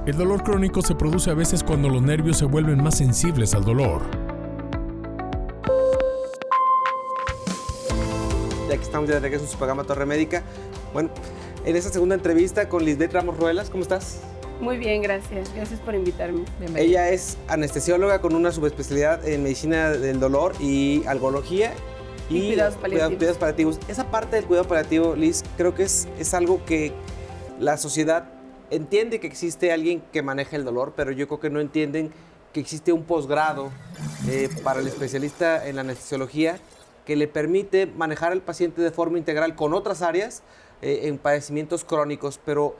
El dolor crónico se produce a veces cuando los nervios se vuelven más sensibles al dolor. Ya que estamos de regreso en su programa Torre Médica. Bueno, en esta segunda entrevista con Lisbeth Ramos Ruelas, ¿cómo estás? Muy bien, gracias. Gracias por invitarme. Bienvenida. Ella es anestesióloga con una subespecialidad en medicina del dolor y algología y cuidados paliativos. Esa parte del cuidado paliativo, Liz, creo que es algo que la sociedad entiende que existe alguien que maneja el dolor, pero yo creo que no entienden que existe un posgrado para el especialista en la anestesiología que le permite manejar al paciente de forma integral con otras áreas en padecimientos crónicos. Pero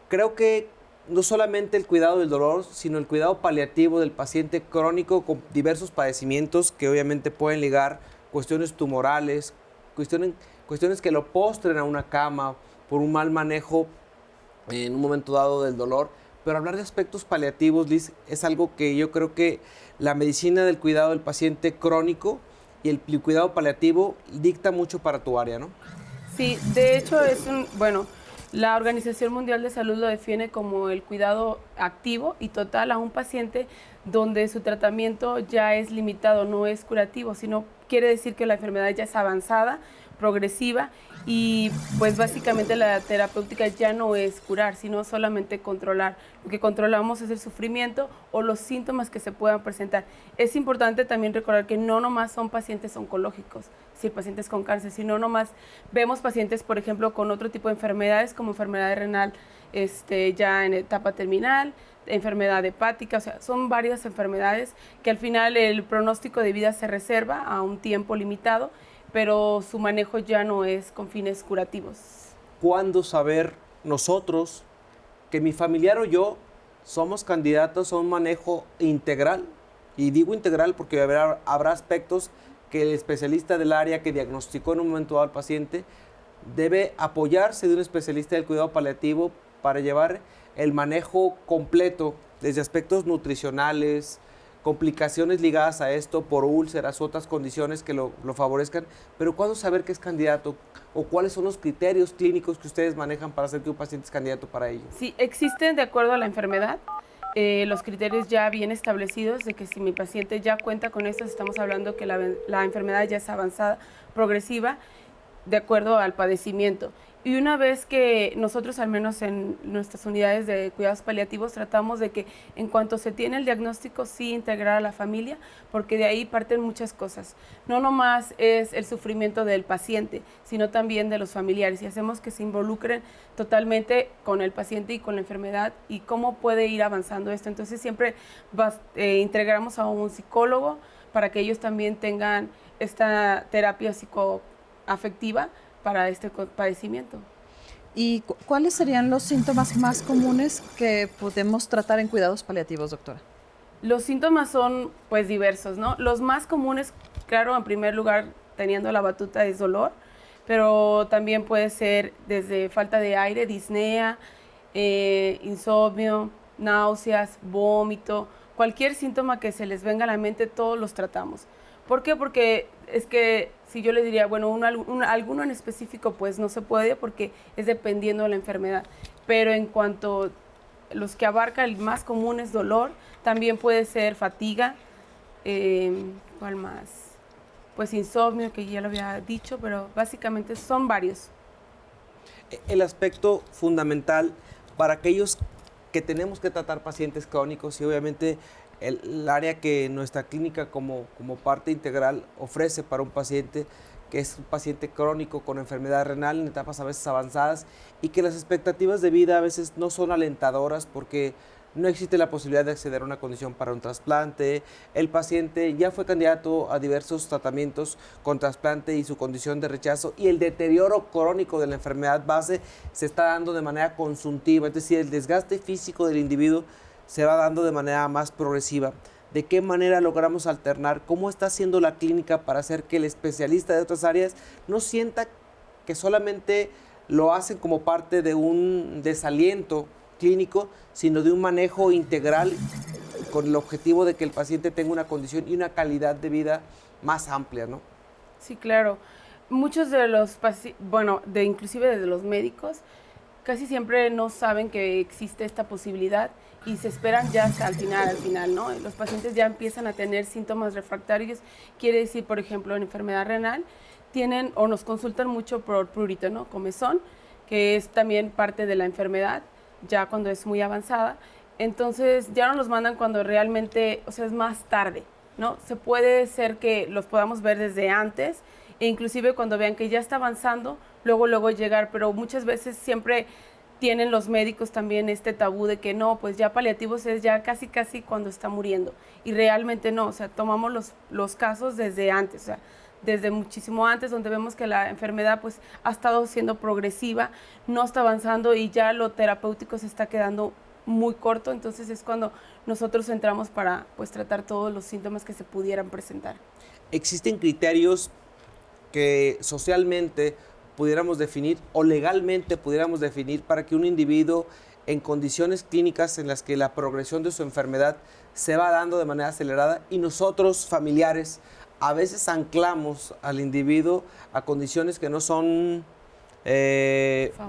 creo que no solamente el cuidado del dolor, sino el cuidado paliativo del paciente crónico con diversos padecimientos que obviamente pueden ligar cuestiones tumorales, cuestiones que lo postren a una cama por un mal manejo en un momento dado del dolor. Pero hablar de aspectos paliativos, Liz, es algo que yo creo que la medicina del cuidado del paciente crónico y el cuidado paliativo dicta mucho para tu área, ¿no? Sí, de hecho la Organización Mundial de Salud lo define como el cuidado activo y total a un paciente donde su tratamiento ya es limitado, no es curativo, sino quiere decir que la enfermedad ya es avanzada, progresiva y pues básicamente la terapéutica ya no es curar, sino solamente controlar. Lo que controlamos es el sufrimiento o los síntomas que se puedan presentar. Es importante también recordar que no nomás son pacientes oncológicos, es decir, pacientes con cáncer, sino nomás vemos pacientes, por ejemplo, con otro tipo de enfermedades como enfermedad renal ya en etapa terminal, enfermedad hepática, o sea, son varias enfermedades que al final el pronóstico de vida se reserva a un tiempo limitado, pero su manejo ya no es con fines curativos. ¿Cuándo saber nosotros que mi familiar o yo somos candidatos a un manejo integral? Y digo integral porque habrá aspectos que el especialista del área que diagnosticó en un momento dado al paciente debe apoyarse de un especialista del cuidado paliativo para llevar el manejo completo, desde aspectos nutricionales, complicaciones ligadas a esto por úlceras, otras condiciones que lo favorezcan. Pero ¿cuándo saber que es candidato? ¿O cuáles son los criterios clínicos que ustedes manejan para saber que un paciente es candidato para ello? Sí, existen de acuerdo a la enfermedad los criterios ya bien establecidos de que si mi paciente ya cuenta con esto, estamos hablando que la enfermedad ya es avanzada, progresiva, de acuerdo al padecimiento. Y una vez que nosotros, al menos en nuestras unidades de cuidados paliativos, tratamos de que en cuanto se tiene el diagnóstico, sí integrar a la familia, porque de ahí parten muchas cosas. No nomás es el sufrimiento del paciente, sino también de los familiares. Y hacemos que se involucren totalmente con el paciente y con la enfermedad y cómo puede ir avanzando esto. Entonces siempre integramos a un psicólogo para que ellos también tengan esta terapia psicoafectiva para este padecimiento. ¿Y cuáles serían los síntomas más comunes que podemos tratar en cuidados paliativos, doctora? Los síntomas son pues diversos, ¿no? Los más comunes, claro, en primer lugar, teniendo la batuta, es dolor, pero también puede ser desde falta de aire, disnea, insomnio, náuseas, vómito, cualquier síntoma que se les venga a la mente, todos los tratamos. ¿Por qué? Porque es que si yo le diría, bueno, alguno en específico, pues no se puede porque es dependiendo de la enfermedad. Pero en cuanto a los que abarca, el más común es dolor, también puede ser fatiga, ¿cuál más? Pues insomnio, que ya lo había dicho, pero básicamente son varios. El aspecto fundamental para aquellos que tenemos que tratar pacientes crónicos y obviamente el área que nuestra clínica como parte integral ofrece para un paciente que es un paciente crónico con enfermedad renal en etapas a veces avanzadas y que las expectativas de vida a veces no son alentadoras porque no existe la posibilidad de acceder a una condición para un trasplante. El paciente ya fue candidato a diversos tratamientos con trasplante y su condición de rechazo y el deterioro crónico de la enfermedad base se está dando de manera consuntiva, es decir, el desgaste físico del individuo se va dando de manera más progresiva. ¿De qué manera logramos alternar? ¿Cómo está haciendo la clínica para hacer que el especialista de otras áreas no sienta que solamente lo hacen como parte de un desaliento clínico, sino de un manejo integral con el objetivo de que el paciente tenga una condición y una calidad de vida más amplia, ¿no? Sí, claro. Muchos de los pacientes, inclusive desde los médicos, casi siempre no saben que existe esta posibilidad y se esperan ya hasta al final, ¿no? Los pacientes ya empiezan a tener síntomas refractarios, quiere decir, por ejemplo, en enfermedad renal, tienen o nos consultan mucho por prurito, ¿no? Comezón, que es también parte de la enfermedad, ya cuando es muy avanzada. Entonces ya no los mandan cuando realmente, o sea, es más tarde, ¿no? Se puede ser que los podamos ver desde antes e inclusive cuando vean que ya está avanzando, luego llegar, pero muchas veces siempre tienen los médicos también este tabú de que no, pues ya paliativos es ya casi cuando está muriendo. Y realmente no, o sea, tomamos los casos desde antes, o sea, desde muchísimo antes, donde vemos que la enfermedad pues ha estado siendo progresiva, no está avanzando y ya lo terapéutico se está quedando muy corto, entonces es cuando nosotros entramos para pues tratar todos los síntomas que se pudieran presentar. ¿Existen criterios que socialmente pudiéramos definir o legalmente pudiéramos definir para que un individuo en condiciones clínicas en las que la progresión de su enfermedad se va dando de manera acelerada y nosotros familiares a veces anclamos al individuo a condiciones que no son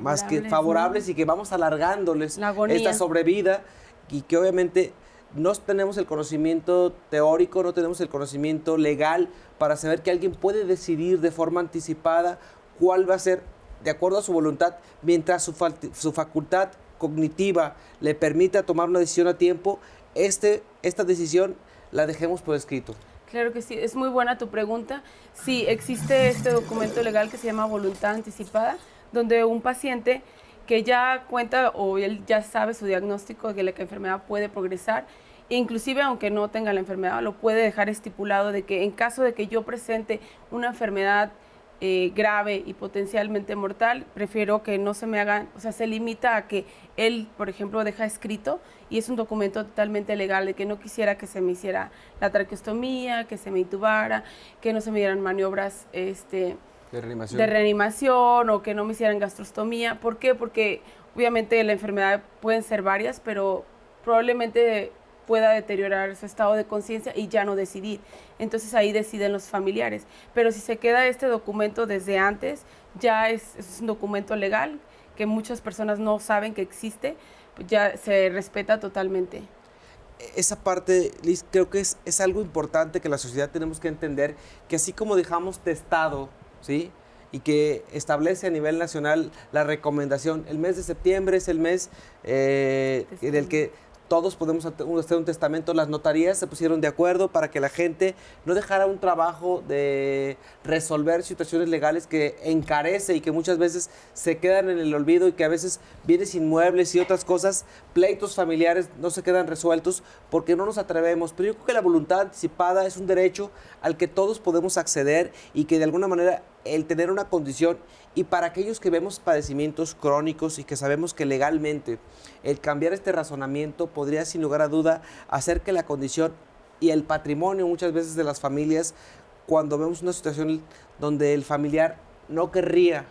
más que favorables, ¿no? Y que vamos alargándoles esta sobrevida y que obviamente no tenemos el conocimiento teórico, no tenemos el conocimiento legal para saber que alguien puede decidir de forma anticipada cuál va a ser, de acuerdo a su voluntad, mientras su facultad cognitiva le permita tomar una decisión a tiempo, esta decisión la dejemos por escrito. Claro que sí, es muy buena tu pregunta. Sí, existe este documento legal que se llama voluntad anticipada, donde un paciente que ya cuenta o él ya sabe su diagnóstico de que la enfermedad puede progresar, inclusive aunque no tenga la enfermedad, lo puede dejar estipulado de que en caso de que yo presente una enfermedad grave y potencialmente mortal, prefiero que no se me hagan, o sea, se limita a que él, por ejemplo, deja escrito, y es un documento totalmente legal de que no quisiera que se me hiciera la traqueostomía, que se me intubara, que no se me dieran maniobras de reanimación o que no me hicieran gastrostomía. ¿Por qué? Porque obviamente la enfermedad pueden ser varias, pero probablemente pueda deteriorar su estado de conciencia y ya no decidir. Entonces ahí deciden los familiares. Pero si se queda este documento desde antes, ya es un documento legal que muchas personas no saben que existe, pues ya se respeta totalmente. Esa parte, Liz, creo que es algo importante que la sociedad tenemos que entender, que así como dejamos testado, ¿sí?, y que establece a nivel nacional la recomendación, el mes de septiembre es el mes en el que todos podemos hacer un testamento. Las notarías se pusieron de acuerdo para que la gente no dejara un trabajo de resolver situaciones legales que encarece y que muchas veces se quedan en el olvido y que a veces bienes inmuebles y otras cosas, pleitos familiares no se quedan resueltos porque no nos atrevemos. Pero yo creo que la voluntad anticipada es un derecho al que todos podemos acceder y que de alguna manera el tener una condición, y para aquellos que vemos padecimientos crónicos y que sabemos que legalmente el cambiar este razonamiento podría sin lugar a duda hacer que la condición y el patrimonio muchas veces de las familias, cuando vemos una situación donde el familiar no querría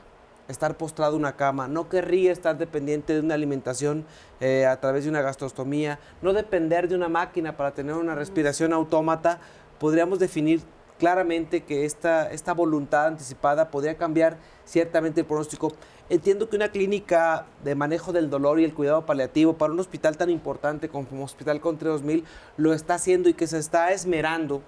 estar postrado en una cama, no querría estar dependiente de una alimentación a través de una gastrostomía, no depender de una máquina para tener una respiración autómata, podríamos definir claramente que esta voluntad anticipada podría cambiar ciertamente el pronóstico. Entiendo que una clínica de manejo del dolor y el cuidado paliativo para un hospital tan importante como Hospital Country 2000 lo está haciendo y que se está esmerando.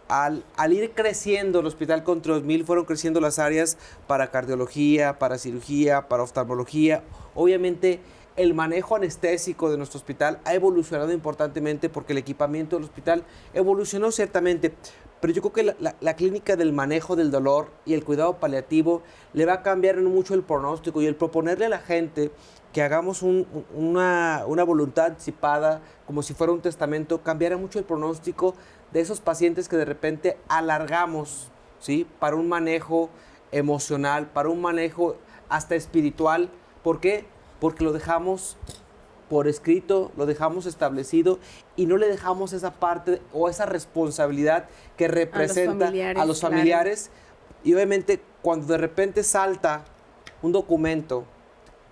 Al ir creciendo el Hospital Country 2000, fueron creciendo las áreas para cardiología, para cirugía, para oftalmología. Obviamente, el manejo anestésico de nuestro hospital ha evolucionado importantemente porque el equipamiento del hospital evolucionó ciertamente. Pero yo creo que la clínica del manejo del dolor y el cuidado paliativo le va a cambiar mucho el pronóstico, y el proponerle a la gente que hagamos una voluntad anticipada como si fuera un testamento, cambiará mucho el pronóstico de esos pacientes que de repente alargamos, ¿sí?, para un manejo emocional, para un manejo hasta espiritual. ¿Por qué? Porque lo dejamos por escrito, lo dejamos establecido y no le dejamos esa parte o esa responsabilidad que representa a los familiares. Claro. Y obviamente cuando de repente salta un documento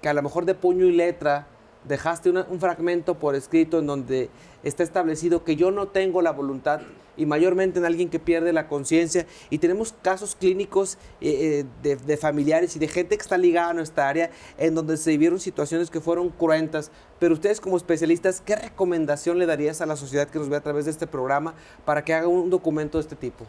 que a lo mejor de puño y letra dejaste un fragmento por escrito en donde está establecido que yo no tengo la voluntad, y mayormente en alguien que pierde la conciencia, y tenemos casos clínicos de familiares y de gente que está ligada a nuestra área en donde se vivieron situaciones que fueron cruentas, pero ustedes como especialistas, ¿qué recomendación le darías a la sociedad que nos ve a través de este programa para que haga un documento de este tipo?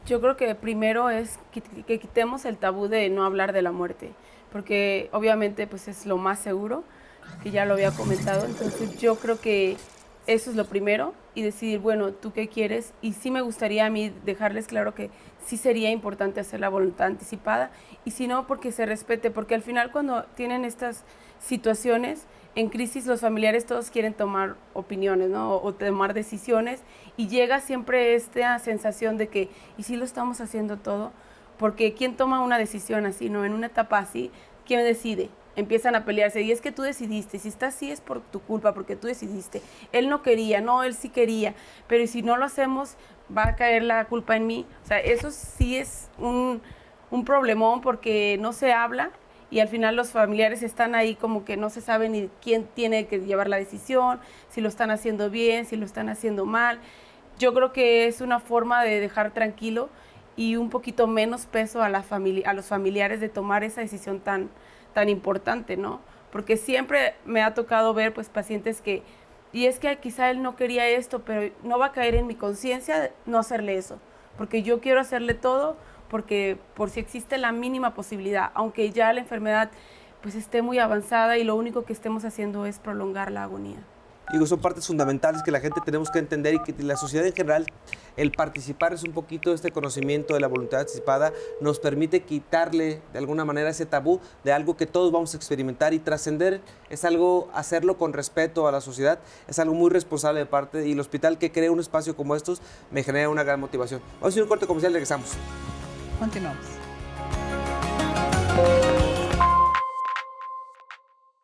Yo creo que primero es que quitemos el tabú de no hablar de la muerte, porque obviamente pues es lo más seguro, que ya lo había comentado. Entonces yo creo que eso es lo primero, y decidir, bueno, ¿tú qué quieres? Y sí me gustaría a mí dejarles claro que sí sería importante hacer la voluntad anticipada, y si no, porque se respete, porque al final cuando tienen estas situaciones en crisis, los familiares todos quieren tomar opiniones, ¿no? O tomar decisiones, y llega siempre esta sensación de que, ¿y si lo estamos haciendo todo? Porque ¿quién toma una decisión así, no? En una etapa así, ¿quién decide? Empiezan a pelearse, y es que tú decidiste, si está así es por tu culpa, porque tú decidiste, él no quería, no, él sí quería, pero si no lo hacemos, va a caer la culpa en mí. O sea, eso sí es un problemón, porque no se habla, y al final los familiares están ahí como que no se sabe ni quién tiene que llevar la decisión, si lo están haciendo bien, si lo están haciendo mal. Yo creo que es una forma de dejar tranquilo y un poquito menos peso a los familiares de tomar esa decisión tan importante, ¿no? Porque siempre me ha tocado ver pues pacientes que, y es que quizá él no quería esto, pero no va a caer en mi conciencia no hacerle eso, porque yo quiero hacerle todo, porque por si existe la mínima posibilidad, aunque ya la enfermedad pues esté muy avanzada y lo único que estemos haciendo es prolongar la agonía. Digo, son partes fundamentales que la gente tenemos que entender, y que la sociedad en general, el participar es un poquito de este conocimiento de la voluntad anticipada, nos permite quitarle de alguna manera ese tabú de algo que todos vamos a experimentar, y trascender es algo, hacerlo con respeto a la sociedad, es algo muy responsable de parte, y el hospital que crea un espacio como estos me genera una gran motivación. Vamos a ir a un corte comercial y regresamos. Continuamos.